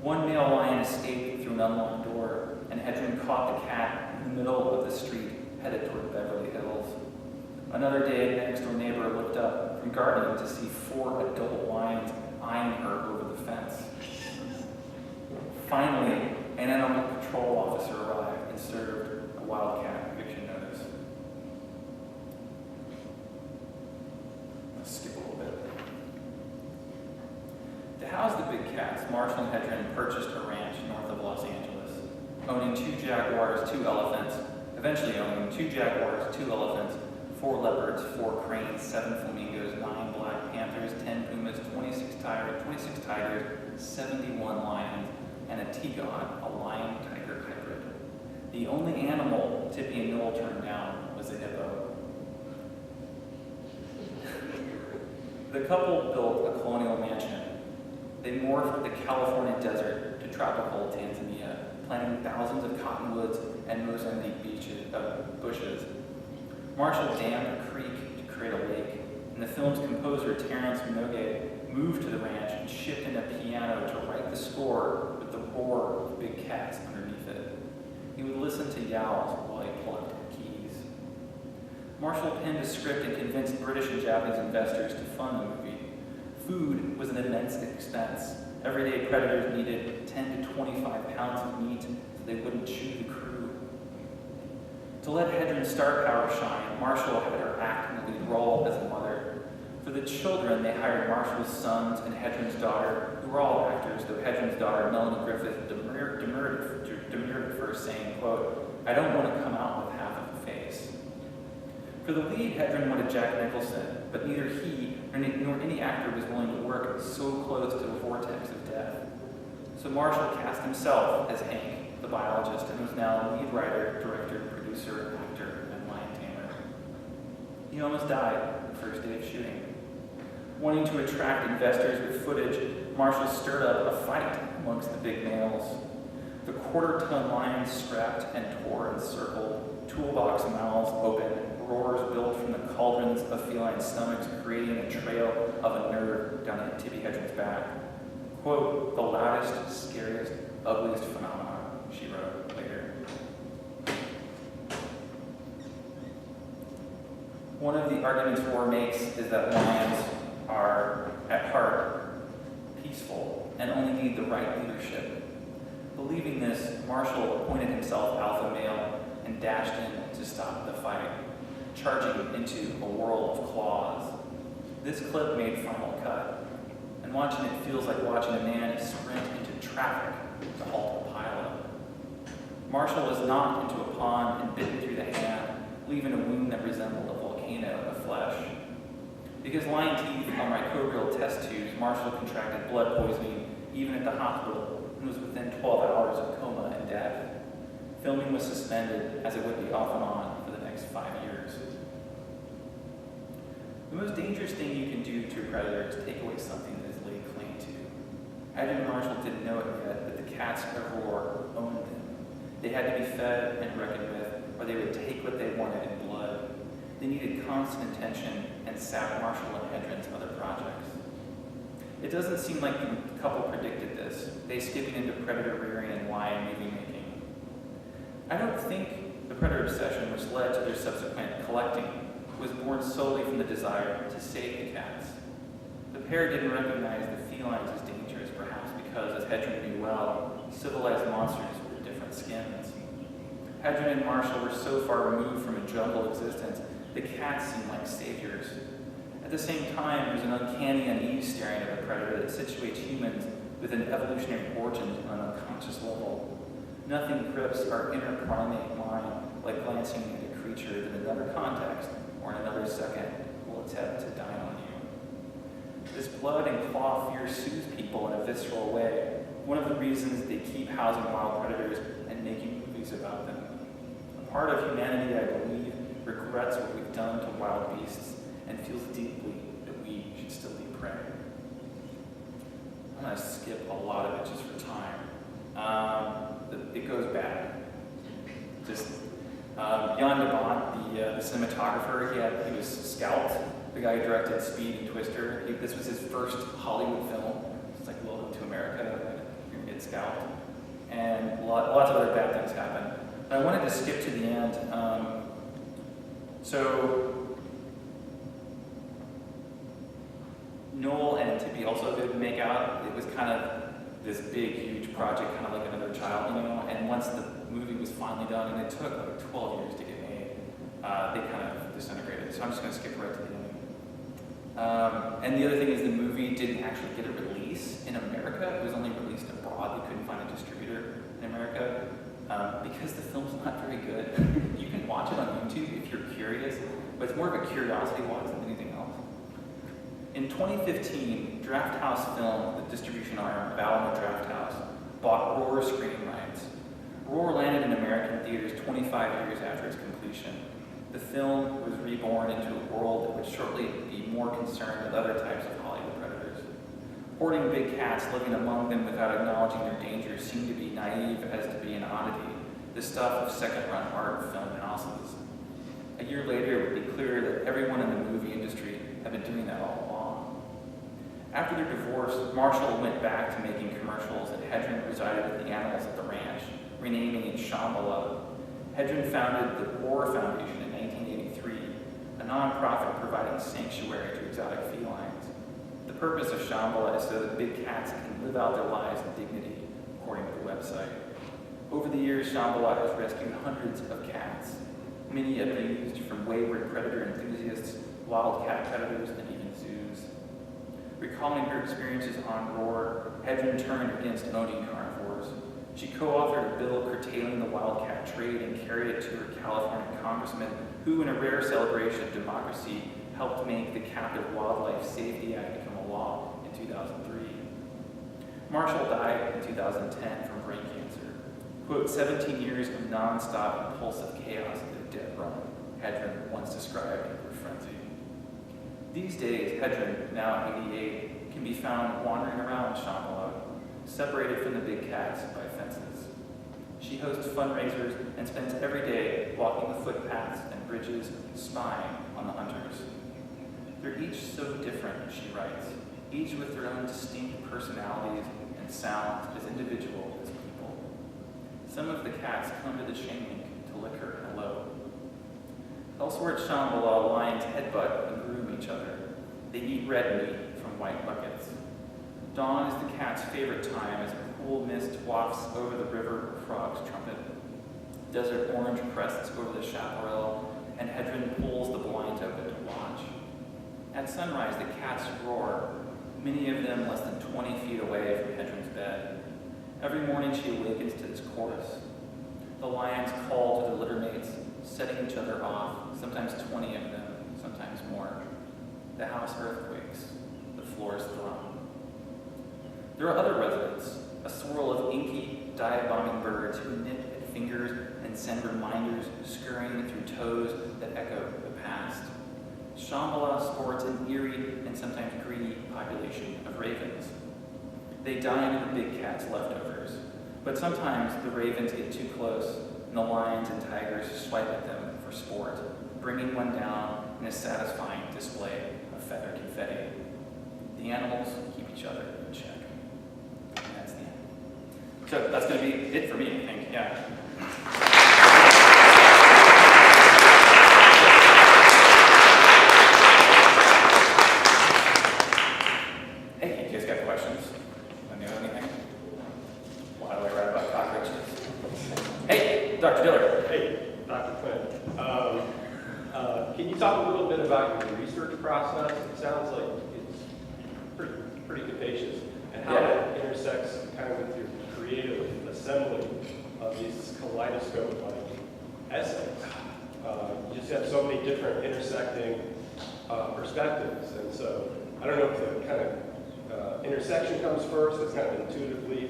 One male lion escaped through an unlocked door, and Hedren caught the cat in the middle of the street, headed toward Beverly Hills. Another day, the next-door neighbor looked up from gardening to see 4 adult lions eyeing her over the fence. Finally, an animal control officer arrived and served a wildcat eviction notice. Let's skip a little bit. To house the big cats, Marshall and Hedren purchased a ranch north of Los Angeles, owning 2 jaguars, 2 elephants, eventually owning 2 jaguars, 2 elephants, 4 leopards, 4 cranes, 7 flamingos, 9 black panthers, 10 pumas, 26 tigers, 71 lions, and a Tigon, a lion-tiger hybrid. The only animal Tippy and Noel turned down was a hippo. The couple built a colonial mansion. They morphed the California desert to tropical Tanzania, planting thousands of cottonwoods and Mozambique bushes. Marshall dammed a creek to create a lake, and the film's composer, Terrence Minogue, moved to the ranch and shipped in a piano to write the score with the roar of big cats underneath it. He would listen to yowls while he plucked keys. Marshall penned a script and convinced British and Japanese investors to fund the movie. Food was an immense expense. Everyday predators needed 10 to 25 pounds of meat so they wouldn't chew the crew. To let Hedren's star power shine, Marshall had her act in the lead role as a mother. For the children, they hired Marshall's sons and Hedren's daughter, who were all actors, though Hedren's daughter, Melanie Griffith, demurred at first, saying, quote, "I don't want to come out with half of the face." For the lead, Hedren wanted Jack Nicholson, but neither he nor any actor was willing to work so close to the vortex of death. So Marshall cast himself as Hank, the biologist, and was now lead writer, director, producer, actor, and lion tamer. He almost died the first day of shooting. Wanting to attract investors with footage, Marshall stirred up a fight amongst the big males. The quarter-ton lions scrapped and tore and circled, toolbox mouths open, roars built from the cauldrons of feline stomachs, creating a trail of a nerve down Tippy Hedren's back. Quote, "the loudest, scariest, ugliest phenomenon," she wrote later. One of the arguments Roar makes is that lions are, at heart, peaceful and only need the right leadership. Believing this, Marshall appointed himself alpha male and dashed in to stop the fight, charging into a whirl of claws. This clip made final cut, and watching it feels like watching a man sprint into traffic to halt a pileup. Marshall was knocked into a pond and bitten through the hand, leaving a wound that resembled a volcano of flesh. Because lion teeth are microbial test tubes, Marshall contracted blood poisoning even at the hospital and was within 12 hours of coma and death. Filming was suspended, as it would be off and on for the next 5 years. The most dangerous thing you can do to a predator is take away something that is laid claim to. Hedren and Marshall didn't know it yet, but the cats of Roar owned them. They had to be fed and reckoned with, or they would take what they wanted in blood. They needed constant attention and sapped Marshall and Hedren's other projects. It doesn't seem like the couple predicted this, they skipping into predator rearing and lion movie making. I don't think the predator obsession, which led to their subsequent collecting, was born solely from the desire to save the cats. The pair didn't recognize the felines as dangerous, perhaps because, as Hedren knew well, civilized monsters wear different skins. Hedren and Marshall were so far removed from a jungle existence, the cats seemed like saviors. At the same time, there's an uncanny unease staring at a predator that situates humans with an evolutionary origin on an unconscious level. Nothing grips our inner primate mind like glancing at a creature that in another context or in another second will attempt to dine on you. This blood and claw fear soothes people in a visceral way, one of the reasons they keep housing wild predators and making movies about them. A part of humanity, I believe, regrets what we've done to wild beasts and feels deeply that we should still be prey. I'm going to skip a lot of it just for time. It goes bad. Just Jan de Bont, the cinematographer, he was scalped. The guy who directed Speed and Twister. This was his first Hollywood film. It's like Welcome to America. You're gonna get scalped, and lots of other bad things happen. I wanted to skip to the end. So Noel and Tippy also did make out. It was kind of this big, huge project, kind of like another child, you know. And once the movie was finally done, and it took like 12 years to get made, they kind of disintegrated. So I'm just going to skip right to the end. And the other thing is the movie didn't actually get a release in America. It was only released abroad. They couldn't find a distributor in America because the film's not very good. You can watch it on YouTube if you're curious, but it's more of a curiosity watch than anything else. In 2015, Draft House Film, the distribution arm of Alamo Draft House, bought Roar screening rights. Roar landed in American theaters 25 years after its completion. The film was reborn into a world that would shortly be more concerned with other types of Hollywood predators. Hoarding big cats living among them without acknowledging their dangers seemed to be naive as to be an oddity, the stuff of second-run art film houses. A year later, it would be clear that everyone in the movie industry had been doing that all along. After their divorce, Marshall went back to making commercials, and Hedren resided with the animals at the ranch, renaming it Shambhala. Hedren founded the Roar Foundation in 1983, a nonprofit providing sanctuary to exotic felines. The purpose of Shambhala is so that big cats can live out their lives in dignity, according to the website. Over the years, Shambhala has rescued hundreds of cats, many abused from wayward predator enthusiasts, wildcat predators, and even zoos. Recalling her experiences on Roar, Hedren turned against owning carnivores. She co-authored a bill curtailing the wildcat trade and carried it to her California congressman, who, in a rare celebration of democracy, helped make the Captive Wildlife Safety Act become a law in 2003. Marshall died in 2010 from brain cancer. Quote, 17 years of nonstop impulsive chaos at the dead run, Hedren once described her frenzy. These days, Hedren, now 88, can be found wandering around Shambhala, separated from the big cats by fences. She hosts fundraisers and spends every day walking the footpaths and bridges, spying on the hunters. They're each so different, she writes, each with their own distinct personalities and sounds as individual as people. Some of the cats come to the chain link to lick her hello. Elsewhere at Shambhala, lions headbutt and groom each other. They eat red meat from white buckets. Dawn is the cat's favorite time as a cool mist wafts over the river where frogs trumpet. Desert orange crests over the chaparral, and Hedren pulls the blinds open to watch. At sunrise, the cats roar, many of them less than 20 feet away from Hedren's bed. Every morning she awakens to this chorus. The lions call to their littermates, setting each other off, sometimes 20 of them, sometimes more. The house earthquakes, the floors thrum. There are other residents, a swirl of inky, dive-bombing birds who nip at fingers and send reminders scurrying through toes that echo the past. Shambhala sports an eerie and sometimes greedy population of ravens. They dine on the big cat's leftovers, but sometimes the ravens get too close and the lions and tigers swipe at them for sport, bringing one down in a satisfying display of feather confetti. The animals keep each other in check. And that's the end. So that's going to be it for me, I think, yeah. Hey, you guys got questions? Want to know anything? Why do I write about cockroaches? Hey, Dr. Diller. Hey, Dr. Quinn. Can you talk a little bit about your research process? It sounds like it's pretty capacious, and how that intersects kind of with your creative assembly of these kaleidoscope-like essays. You just have so many different intersecting perspectives, and so I don't know if the kind of intersection comes first. It's kind of intuitively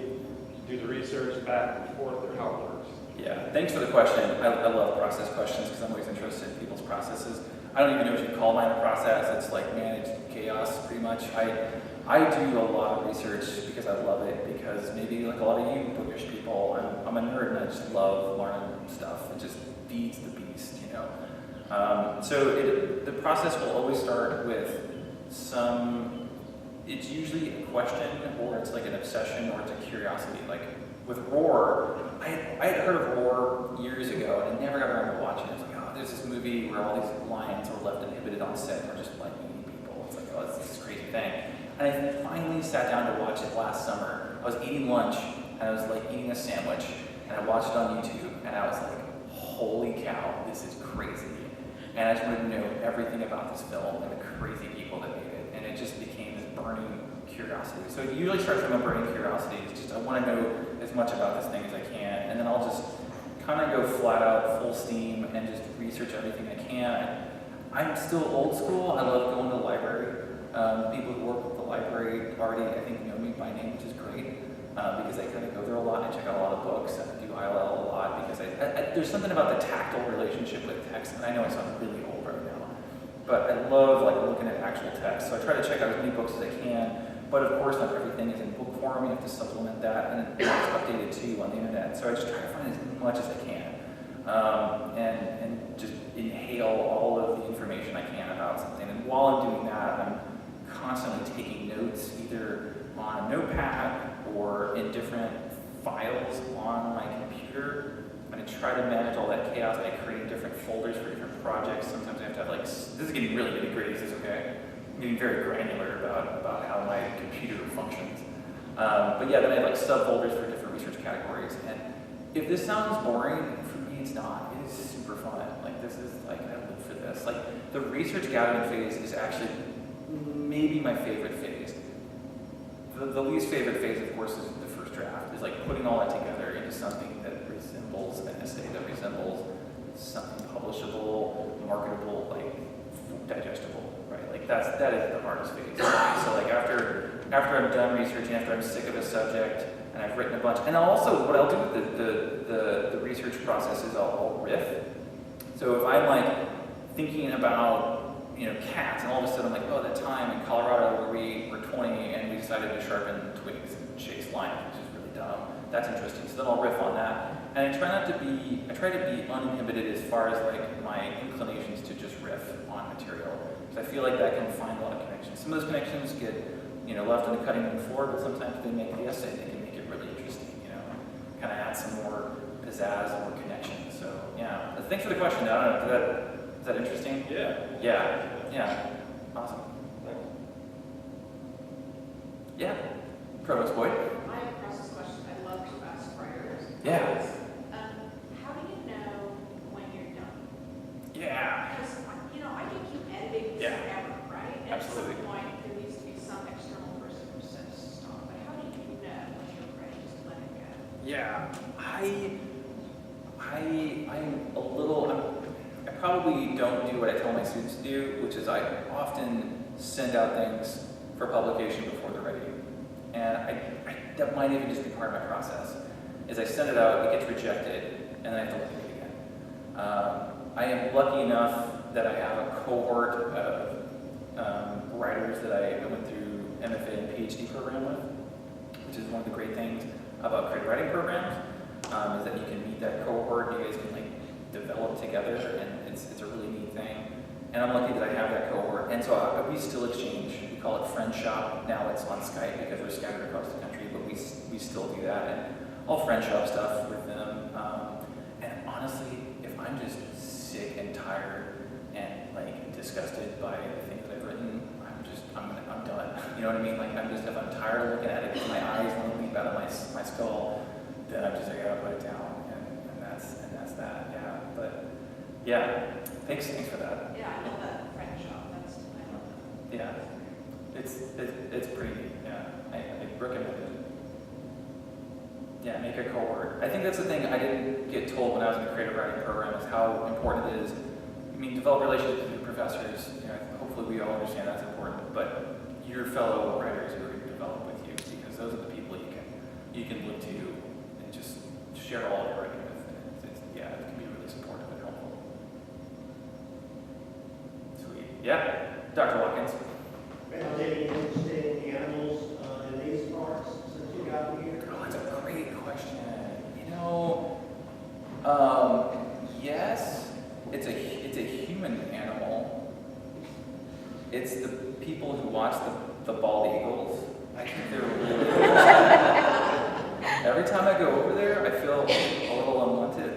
do the research back and forth, or how it works. Yeah, thanks for the question. I love process questions because I'm always interested in people's processes. I don't even know what you call mine a process. It's like managed chaos, pretty much. I do a lot of research because I love it, because maybe like a lot of you bookish people, I'm a nerd and I just love learning stuff. It just feeds the beast, you know. So the process will always start with it's usually a question, or it's like an obsession, or it's a curiosity. Like with Roar, I had heard of Roar years ago, and I never got around to watching it. It's like, oh, there's this movie where all these lions were left inhibited on set and are just like eating people. It's like, oh, it's this crazy thing. And I finally sat down to watch it last summer. I was eating lunch, and I was like eating a sandwich, and I watched it on YouTube, and I was like, holy cow, this is crazy. And I just wanted to know everything about this film and the crazy people that made it. And it just became this burning curiosity. So it usually starts from a burning curiosity. It's just, I want to know as much about this thing as I can. And then I'll just kind of go flat out, full steam, and just research everything I can. I'm still old school. I love going to the library. People who work with the library already, I think, know me by name, which is great. Because I kind of go there a lot and I check out a lot of books, and I do ILL a lot because there's something about the tactile relationship with text, and I know I sound really old right now, but I love like looking at actual text. So I try to check out as many books as I can, but of course not everything is in book form. You have to supplement that, and it's updated too on the internet. So I just try to find as much as I can, and just inhale all of the information I can about something. And while I'm doing that, I'm constantly taking notes, either on a notepad or in different files on my computer. And I try to manage all that chaos by creating different folders for different projects. Sometimes I have to have this is getting really nitty-gritty, is this okay? I'm getting very granular about how my computer functions. But yeah, then I have subfolders for different research categories. And if this sounds boring, for me it's not. It is super fun. This is I live for this. The research gathering phase is actually maybe my favorite phase. The least favorite phase, of course, is the first draft. Is putting all that together into something that resembles an essay, that resembles something publishable, marketable, digestible, right? That is the hardest phase. So after I'm done researching, after I'm sick of a subject, and I've written a bunch, and also what I'll do with the research process is I'll riff. So if I'm thinking about cats, and all of a sudden I'm oh, that time in Colorado where we were 20 and we decided to sharpen twigs and chase lions, which is really dumb. That's interesting. So then I'll riff on that. And I try to be uninhibited as far as my inclinations to just riff on material. Because I feel that can find a lot of connections. Some of those connections get, left on the cutting room floor, but sometimes they make the essay, they can make it really interesting, kind of add some more pizzazz and more connection. So yeah. Thanks for the question. I don't know, is that interesting? Yeah. Awesome. Thanks. Yeah. Provost Boyd? I have a process question. I love to ask writers. Yeah. How do you know when you're done? Yeah. Because, I can keep editing forever, right? And Absolutely. at some point, there needs to be some external person who says stop. But how do you know when you're ready to let it go? Yeah. I'm a little, I probably don't do what I tell my students to do, which is I often send out things for publication before they're ready. And that might even just be part of my process, is I send it out, it gets rejected, and then I have to look at it again. I am lucky enough that I have a cohort of writers that I went through MFA and PhD program with, which is one of the great things about creative writing programs, is that you can meet that cohort, you guys can like develop together, and it's a really neat thing. And I'm lucky that I have that cohort. And so we still exchange. We call it Friend Shop. Now it's on Skype because we're scattered across the country, but we still do that. And I'll Friend Shop stuff with them. And honestly, if I'm just sick and tired and like disgusted by the things that I've written, I'm done. You know what I mean? Like if I'm tired of looking at it because my eyes want to leap out of my skull, then I'm just, I gotta put it down. And that's that. Yeah. But yeah. Thanks for that. Yeah, I love that friend shop. I love that. Yeah, it's pretty neat. Yeah, I recommend it. Yeah, make a cohort. I think that's the thing I didn't get told when I was in the creative writing program is how important it is. I mean, develop relationships with your professors. You know, hopefully we all understand that's important. But your fellow writers who are going to develop with you, because those are the people you can look to and just share all your writing with. Yeah, it can be really supportive and helpful. Yeah, Dr. Watkins. Are they interested in the animals in these parks since you got them here? Oh, that's a great question. You know, yes, it's a human animal. It's the people who watch the bald eagles. I think they're really every time I go over there, I feel a little unwanted,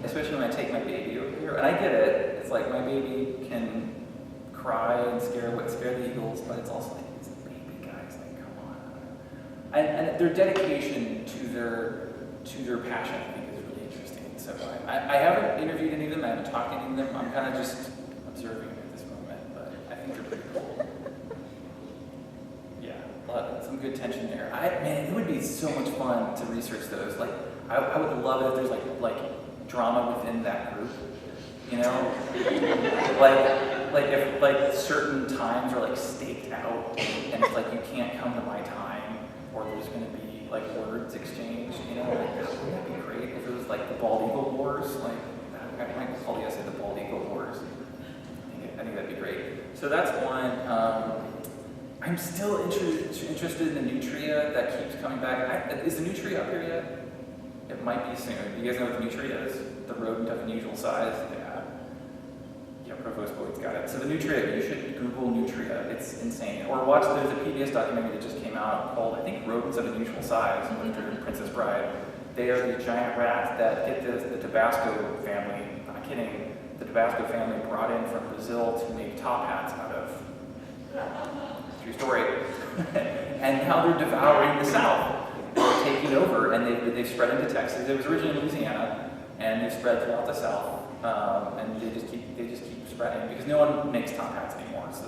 especially when I take my baby over here. And I get it. It's like my baby can cry and scare the eagles, but it's also like, it's a baby, guys, like, come on. And their dedication to their passion, I think, is really interesting. So I haven't interviewed any of them, I haven't talked to any of them, I'm kind of just observing at this moment, but I think they're pretty cool. Yeah, some good tension there. Man, it would be so much fun to research those. Like, I would love it if there's like drama within that group. You know, like if certain times are like staked out, and it's like you can't come to my time, or there's going to be like words exchanged. You know, like wouldn't that be great if it was like the Bald Eagle Wars? Like I might call the essay the Bald Eagle Wars. I think that'd be great. So that's one. I'm still interested in the nutria that keeps coming back. Is the nutria up here yet? It might be soon. Do you guys know what the nutria is? The rodent of unusual size. Yeah, Provost Boyd's got it. So the nutria, you should Google nutria. It's insane. Or watch, there's a PBS documentary that just came out called, I think, Rodents of Unusual Size, with Princess Bride. They are the giant rats that get the Tabasco family, I'm not kidding, the Tabasco family brought in from Brazil to make top hats out of. True story. And now they're devouring the South. They're taking over, and they've spread into Texas. It was originally in Louisiana, and they've spread throughout the South. And they just keep spreading because no one makes top hats anymore. So,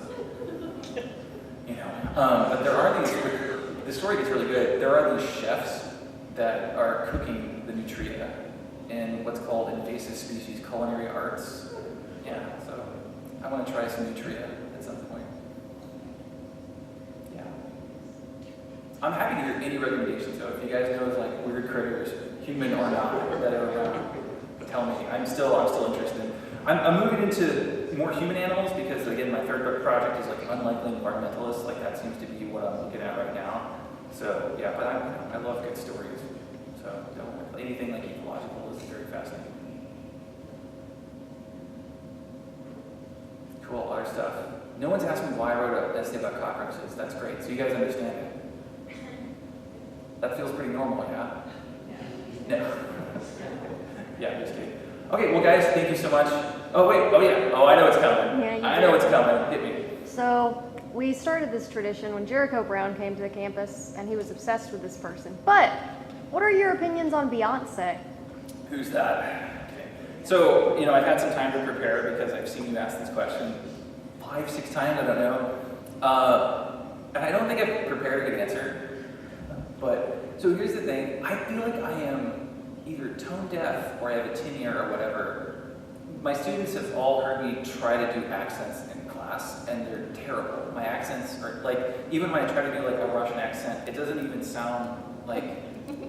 you know, but there are these. The story gets really good. There are these chefs that are cooking the nutria in what's called invasive species culinary arts. Yeah, so I want to try some nutria at some point. Yeah, I'm happy to hear any recommendations though. If you guys know of like weird critters, human or not, that are around. Tell me. I'm still interested. I'm moving into more human animals because again, my third book project is like unlikely environmentalists. Like that seems to be what I'm looking at right now. So yeah, but I love good stories. So anything like ecological is very fascinating. Cool, other stuff. No one's asked me why I wrote an essay about cockroaches. That's great. So you guys understand it. That feels pretty normal, yeah? No. Yeah, just kidding. Okay, well guys, thank you so much. Oh wait, oh yeah, oh I know it's coming. Yeah, I know it's coming, hit me. So we started this tradition when Jericho Brown came to the campus, and he was obsessed with this person. But what are your opinions on Beyonce? Who's that? Okay. So, you know, I've had some time to prepare because I've seen you ask this question 5-6 times, I don't know. And I don't think I've prepared a good answer. But, so here's the thing, I feel like I am either tone deaf or I have a tin ear or whatever. My students have all heard me try to do accents in class, and they're terrible. My accents are like, even when I try to do like a Russian accent, it doesn't even sound like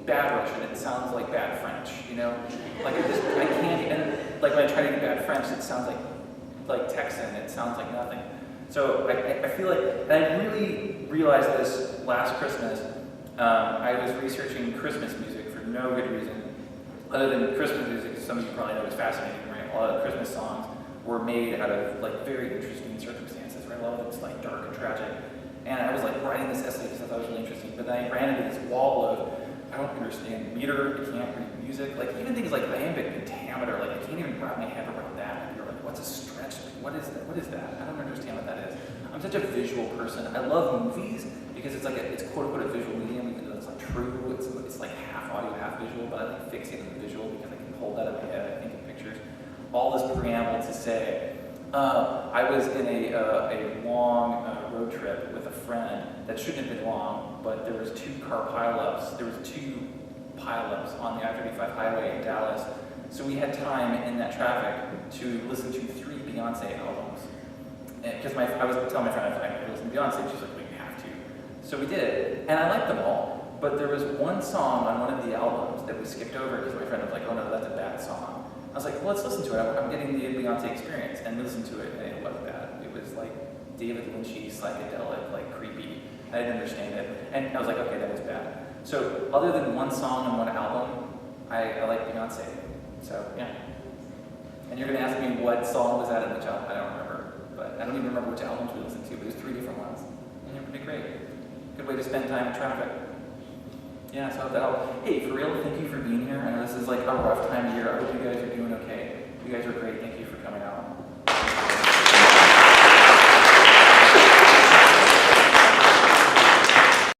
bad Russian, it sounds like bad French, you know? Like I can't, and like when I try to do bad French, it sounds like like Texan, it sounds like nothing. So I feel like, and I really realized this last Christmas. I was researching Christmas music for no good reason, other than Christmas music, some of you probably know is fascinating, right? A lot of Christmas songs were made out of like very interesting circumstances, right? A lot of it's like dark and tragic. And I was like writing this essay because I thought it was really interesting, but then I ran into this wall of, I don't understand meter, I can't read music, like even things like iambic pentameter, like I can't even wrap my head around that. And you're like, what's a stretch? Like, what is that? What is that? I don't understand what that is. I'm such a visual person. I love movies because it's like it's quote unquote a visual medium, even though it's not true. It's like half audio, half visual, but I like fixate on the visual because I can hold that in my head. I think in pictures. All this preamble to say, I was in a long road trip with a friend that shouldn't have been long, but there was 2 car pileups. There was 2 pileups on the I-35 highway in Dallas. So we had time in that traffic to listen to 3 Beyonce albums. Because I was telling my friend I could listen to Beyonce, she's like, we have to. So we did, and I liked them all. But there was one song on one of the albums that we skipped over because my friend was like, oh no, that's a bad song. I was like, well, let's listen to it. I'm getting the Beyonce experience. And we listened to it, and it wasn't bad. It was like David Lynchy, psychedelic, like creepy. I didn't understand it. And I was like, okay, that was bad. So other than one song on one album, I like Beyonce. So, yeah. And you're going to ask me what song was that in which album? I don't remember. But I don't even remember which albums we listened to, but it was 3 different ones. And it would be great. Good way to spend time in traffic. Yeah, so that'll, hey, for real, thank you for being here. I know this is like a rough time of year. I hope you guys are doing okay. You guys are great. Thank you for coming out.